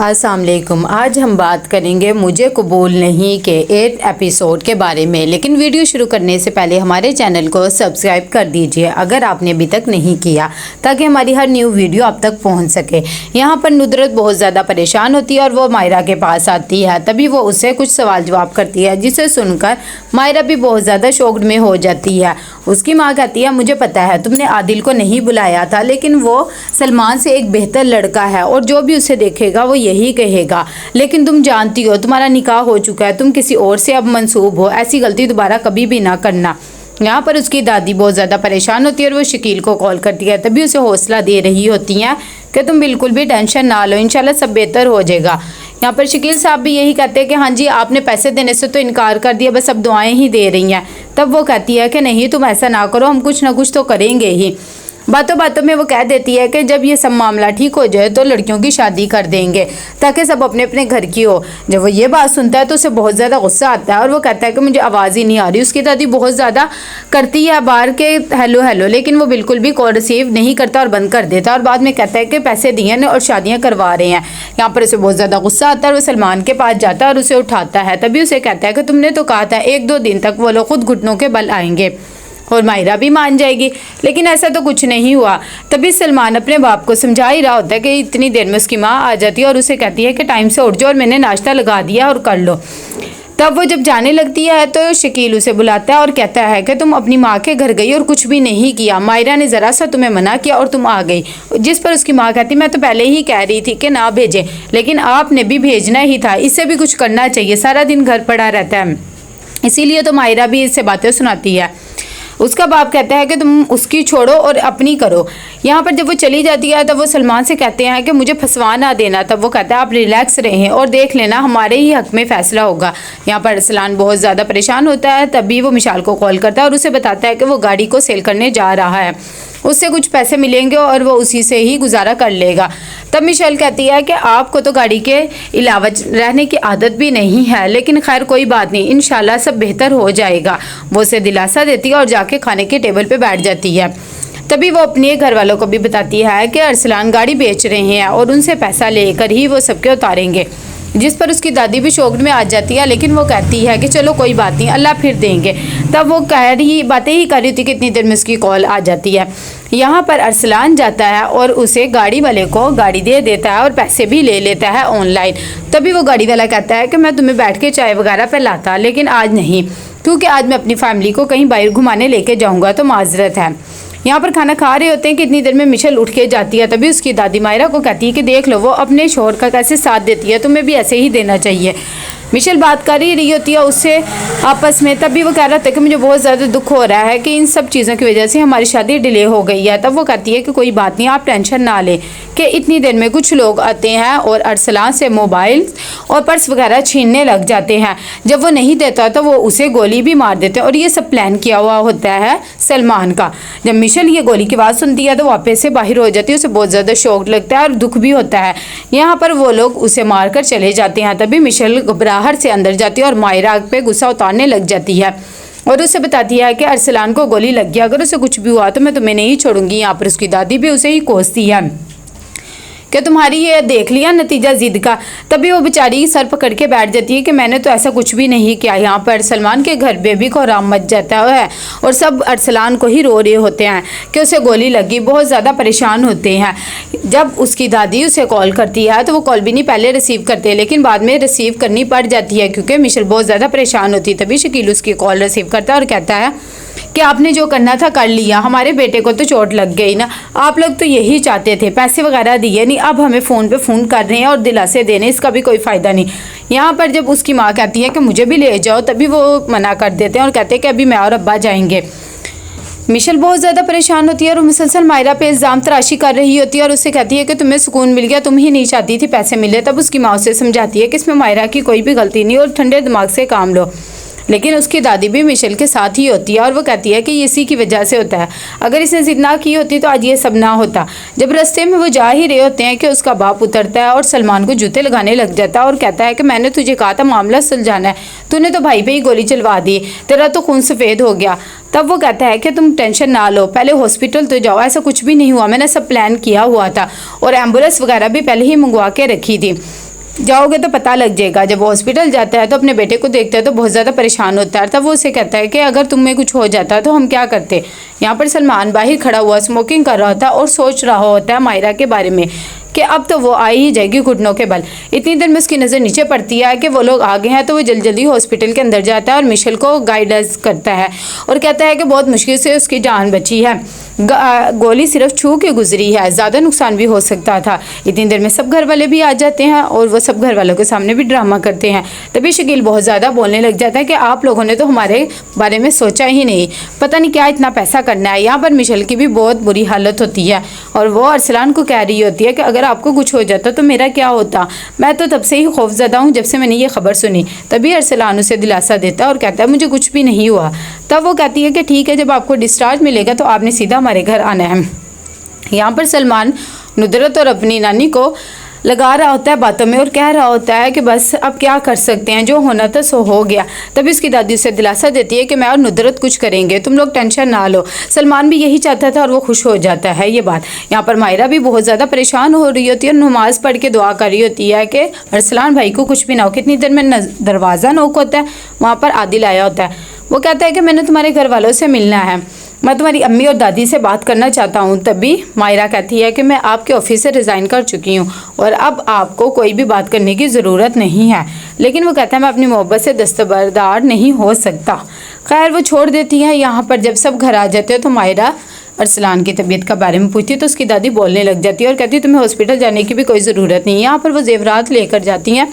अस्सलाम वालेकुम। आज हम बात करेंगे मुझे कबूल नहीं के 8 एपिसोड के बारे में। लेकिन वीडियो शुरू करने से पहले हमारे चैनल को सब्सक्राइब कर दीजिए अगर आपने अभी तक नहीं किया, ताकि हमारी हर न्यू वीडियो आप तक पहुंच सके। यहाँ पर नुदरत बहुत ज़्यादा परेशान होती है और वो मायरा के पास आती है। तभी वो उससे कुछ सवाल जवाब करती है, जिसे सुनकर मायरा भी बहुत ज़्यादा शॉक्ड में हो जाती है। उसकी माँ कहती है, मुझे पता है तुमने आदिल को नहीं बुलाया था, लेकिन वो सलमान से एक बेहतर लड़का है और जो भी उसे देखेगा वो यही कहेगा। लेकिन तुम जानती हो तुम्हारा निकाह हो चुका है, तुम किसी और से अब मंसूब हो, ऐसी गलती दोबारा कभी भी ना करना। यहाँ पर उसकी दादी बहुत ज़्यादा परेशान होती है और वो शकील को कॉल करती है। तभी उसे हौसला दे रही होती हैं कि तुम बिल्कुल भी टेंशन ना लो, इंशाल्लाह सब बेहतर हो जाएगा। यहाँ पर शकील साहब भी यही कहते हैं कि हाँ जी, आपने पैसे देने से तो इनकार कर दिया, बस अब दुआएं ही दे रही हैं। तब वो कहती है कि नहीं, तुम ऐसा ना करो, हम कुछ ना कुछ तो करेंगे ही। बातों बातों में वो कह देती है कि जब ये सब मामला ठीक हो जाए तो लड़कियों की शादी कर देंगे, ताकि सब अपने अपने घर की हो। जब वो ये बात सुनता है तो उसे बहुत ज़्यादा गुस्सा आता है और वो कहता है कि मुझे आवाज़ ही नहीं आ रही। उसकी दादी बहुत ज़्यादा करती है बाहर के हेलो हेलो, लेकिन वो बिल्कुल भी कॉल रिसीव नहीं करता और बंद कर देता और बाद में कहता है कि पैसे दिए हैं और शादियाँ करवा रहे हैं। यहाँ पर उसे बहुत ज़्यादा गुस्सा आता है और वो सलमान के पास जाता है और उसे उठाता है। तभी उसे कहता है कि तुमने तो कहा था 1-2 दिन तक वो लोग खुद घुटनों के बल आएंगे और मायरा भी मान जाएगी, लेकिन ऐसा तो कुछ नहीं हुआ। तभी सलमान अपने बाप को समझा ही रहा होता है कि इतनी देर में उसकी माँ आ जाती है और उसे कहती है कि टाइम से उठ जाओ और मैंने नाश्ता लगा दिया और कर लो। तब वो जब जाने लगती है तो शकील उसे बुलाता है और कहता है कि तुम अपनी माँ के घर गई और कुछ भी नहीं किया, मायरा ने ज़रा सा तुम्हें मना किया और तुम आ गई। जिस पर उसकी माँ कहती, मैं तो पहले ही कह रही थी कि ना भेजें, लेकिन आपने भी भेजना ही था, इससे भी कुछ करना चाहिए, सारा दिन घर पड़ा रहता है। इसीलिए तो मायरा भी इससे बातें सुनाती है। उसका बाप कहता है कि तुम उसकी छोड़ो और अपनी करो। यहाँ पर जब वो चली जाती है तब वो सलमान से कहते हैं कि मुझे फंसवा ना देना। तब वो कहता है आप रिलैक्स रहें और देख लेना, हमारे ही हक में फ़ैसला होगा। यहाँ पर अरसलान बहुत ज़्यादा परेशान होता है। तभी वो मिशाल को कॉल करता है और उसे बताता है कि वो गाड़ी को सेल करने जा रहा है, उससे कुछ पैसे मिलेंगे और वो उसी से ही गुजारा कर लेगा। तब मिशेल कहती है कि आपको तो गाड़ी के अलावा रहने की आदत भी नहीं है, लेकिन खैर कोई बात नहीं, इंशाल्लाह सब बेहतर हो जाएगा। वो उसे दिलासा देती है और जाके खाने के टेबल पे बैठ जाती है। तभी वो अपने घर वालों को भी बताती है कि अरसलान गाड़ी बेच रहे हैं और उनसे पैसा लेकर ही वो सबके उतारेंगे। जिस पर उसकी दादी भी शौक में आ जाती है, लेकिन वो कहती है कि चलो कोई बात नहीं, अल्लाह फिर देंगे। तब वो बातें ही कर रही थी कि इतनी देर में उसकी कॉल आ जाती है। यहाँ पर अरसलान जाता है और उसे गाड़ी वाले को गाड़ी दे देता है और पैसे भी ले लेता है ऑनलाइन। तभी वो गाड़ी वाला कहता है कि मैं तुम्हें बैठ के चाय वगैरह पे लाता, लेकिन आज नहीं, क्योंकि आज मैं अपनी फैमिली को कहीं बाहर घुमाने लेके जाऊँगा, तो माजरत है। यहाँ पर खाना खा रहे होते हैं कि इतनी देर में मिशेल उठ के जाती है। तभी उसकी दादी मायरा को कहती है कि देख लो वो अपने शोहर का कैसे साथ देती है, तुम्हें भी ऐसे ही देना चाहिए। मिशेल बात कर ही रही होती है उससे आपस में। तभी वो कह रहा था कि मुझे बहुत ज़्यादा दुख हो रहा है कि इन सब चीज़ों की वजह से हमारी शादी डिले हो गई है। तब वो कहती है कि कोई बात नहीं, आप टेंशन ना लें, कि इतनी देर में कुछ लोग आते हैं और अरसलान से मोबाइल और पर्स वगैरह छीनने लग जाते हैं। जब वो नहीं देता तो वो उसे गोली भी मार देते हैं और ये सब प्लान किया हुआ होता है सलमान का। जब मिशेल ये गोली की आवाज़ सुनती है तो वापस से बाहर हो जाती है, उसे बहुत ज़्यादा शौक लगता है और दुख भी होता है। यहाँ पर वो लोग उसे मार कर चले जाते हैं। तभी मिशेल घबराहट से अंदर जाती है और मायरा पे गुस्सा उतारने लग जाती है और उसे बताती है कि अरसलान को गोली लग गया, अगर उसे कुछ भी हुआ तो मैं तुम्हें नहीं छोड़ूंगी। यहाँ पर उसकी दादी भी उसे ही कोसती है कि तुम्हारी ये देख लिया नतीजा जिद का। तभी वो बेचारी सर पकड़ के बैठ जाती है कि मैंने तो ऐसा कुछ भी नहीं किया। यहाँ पर सलमान के घर पे भी कोहराम मच जाता है और सब अरसलान को ही रो रहे होते हैं कि उसे गोली लगी, बहुत ज़्यादा परेशान होते हैं। जब उसकी दादी उसे कॉल करती है तो वो कॉल भी नहीं पहले रिसीव करते, लेकिन बाद में रिसीव करनी पड़ जाती है क्योंकि मिशेल बहुत ज़्यादा परेशान होती है। तभी शकील उसकी कॉल रिसीव करता है और कहता है कि आपने जो करना था कर लिया, हमारे बेटे को तो चोट लग गई ना, आप लोग तो यही चाहते थे, पैसे वगैरह दिए नहीं, अब हमें फ़ोन पे फ़ोन कर रहे हैं और दिलासे देने, इसका भी कोई फ़ायदा नहीं। यहाँ पर जब उसकी माँ कहती है कि मुझे भी ले जाओ, तभी वो मना कर देते हैं और कहते हैं कि अभी मैं और अब्बा जाएंगे। मिशेल बहुत ज़्यादा परेशान होती है और मुसलसल मायरा पे इल्ज़ाम तराशी कर रही होती है और उससे कहती है कि तुम्हें सुकून मिल गया, तुम ही नहीं चाहती थी पैसे मिले। तब उसकी माँ उसे समझाती है कि इसमें मायरा की कोई भी गलती नहीं और ठंडे दिमाग से काम लो। लेकिन उसकी दादी भी मिशेल के साथ ही होती है और वो कहती है कि ये इसी की वजह से होता है, अगर इसने जिद ना की होती तो आज ये सब ना होता। जब रास्ते में वो जा ही रहे होते हैं कि उसका बाप उतरता है और सलमान को जूते लगाने लग जाता है और कहता है कि मैंने तुझे कहा था मामला सुलझाना है, तूने तो भाई पे ही गोली चलवा दी, तेरा तो खून सफ़ेद हो गया। तब वो कहता है कि तुम टेंशन ना लो, पहले हॉस्पिटल तो जाओ, ऐसा कुछ भी नहीं हुआ, मैंने सब प्लान किया हुआ था और एम्बुलेंस वगैरह भी पहले ही मंगवा के रखी थी। जाओगे तो पता लग जाएगा। जब वो हॉस्पिटल जाता है तो अपने बेटे को देखता है तो बहुत ज़्यादा परेशान होता है। तब वो उसे कहता है कि अगर तुम्हें कुछ हो जाता तो हम क्या करते। यहाँ पर सलमान बाहर खड़ा हुआ स्मोकिंग कर रहा होता है और सोच रहा होता है मायरा के बारे में कि अब तो वो आ ही जाएगी घुटनों के बल। इतनी देर में उसकी नज़र नीचे पड़ती है कि वो लोग आ गए हैं, तो वो जल्दी जल्दी हॉस्पिटल के अंदर जाता है और मिशेल को गाइडेंस करता है और कहता है कि बहुत मुश्किल से उसकी जान बची है, गोली सिर्फ छू के गुजरी है, ज़्यादा नुकसान भी हो सकता था। इतनी देर में सब घर वाले भी आ जाते हैं और वो सब घर वालों के सामने भी ड्रामा करते हैं। तभी शकील बहुत ज़्यादा बोलने लग जाता है कि आप लोगों ने तो हमारे बारे में सोचा ही नहीं, पता नहीं क्या इतना पैसा करना है। यहाँ पर मिशेल की भी बहुत बुरी हालत होती है और वो अरसलान को कह रही होती है कि अगर आपको कुछ हो जाता तो मेरा क्या होता, मैं तो तब से ही खौफजदा हूँ जब से मैंने ये खबर सुनी। तभी अरसलान उसे दिलासा देता है और कहता है मुझे कुछ भी नहीं हुआ। तब वो कहती है कि ठीक है, जब आपको डिस्चार्ज मिलेगा तो आपने सीधा हमारे घर आना है। यहाँ पर सलमान नुदरत और अपनी नानी को लगा रहा होता है बातों में और कह रहा होता है कि बस अब क्या कर सकते हैं, जो होना था सो हो गया। तभी उसकी दादी उसे दिलासा देती है कि मैं और नुदरत कुछ करेंगे, तुम लोग टेंशन ना लो। सलमान भी यही चाहता था और वो खुश हो जाता है ये बात। यहाँ पर मायरा भी बहुत ज़्यादा परेशान हो रही होती है और नमाज पढ़ के दुआ कर रही होती है कि अरसलान भाई को कुछ भी ना हो। कितनी देर में दरवाज़ा नोक होता है, वहाँ पर आदिल आया होता है। वो कहता है कि मैंने तुम्हारे घर वालों से मिलना है, मैं तुम्हारी अम्मी और दादी से बात करना चाहता हूँ। तभी मायरा कहती है कि मैं आपके ऑफिस से रिज़ाइन कर चुकी हूँ और अब आपको कोई भी बात करने की ज़रूरत नहीं है। लेकिन वो कहता है मैं अपनी मोहब्बत से दस्तबरदार नहीं हो सकता। खैर वो छोड़ देती है। यहाँ पर जब सब घर आ जाते हैं तो मायरा अरसलान की तबीयत के बारे में पूछती है तो उसकी दादी बोलने लग जाती है और कहती है तुम्हें हॉस्पिटल जाने की भी कोई ज़रूरत नहीं है। यहाँ पर वो जेवरात लेकर जाती हैं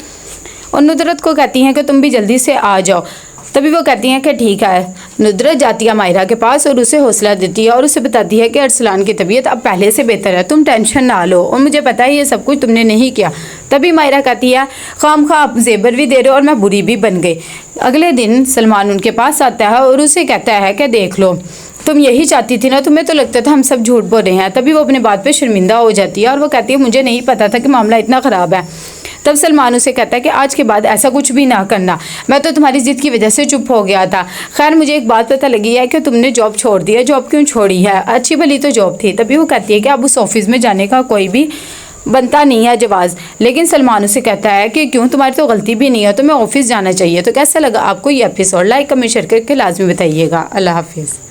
और नुदरत को कहती हैं कि तुम भी जल्दी से आ जाओ। तभी वो कहती हैं कि ठीक है। नुदरत जाती है मायरा के पास और उसे हौसला देती है और उसे बताती है कि अरसलान की तबीयत अब पहले से बेहतर है, तुम टेंशन ना लो और मुझे पता है ये सब कुछ तुमने नहीं किया। तभी मायरा कहती है खामखा आप जेबर भी दे रहे हो और मैं बुरी भी बन गई। अगले दिन सलमान उनके पास आता है और उसे कहता है कि देख लो तुम यही चाहती थी ना, तुम्हें तो लगता था हम सब झूठ बोल रहे हैं। तभी वो अपनी बात पे शर्मिंदा हो जाती है और वो कहती है मुझे नहीं पता था कि मामला इतना ख़राब है। तब सलमान उसे कहता है कि आज के बाद ऐसा कुछ भी ना करना, मैं तो तुम्हारी जिद की वजह से चुप हो गया था। खैर मुझे एक बात पता लगी है कि तुमने जॉब छोड़ दी है। जॉब क्यों छोड़ी है, अच्छी भली तो जॉब थी। तभी वो कहती है कि अब उस ऑफिस में जाने का कोई भी बनता नहीं है जवाज़। लेकिन सलमान उसे कहता है कि क्यों, तुम्हारी तो गलती भी नहीं है, तुम्हें ऑफिस जाना चाहिए। तो कैसा लगा आपको ये एपिसोड, लाइक कमेंट शेयर करके लाजमी बताइएगा। अल्लाह हाफिज़।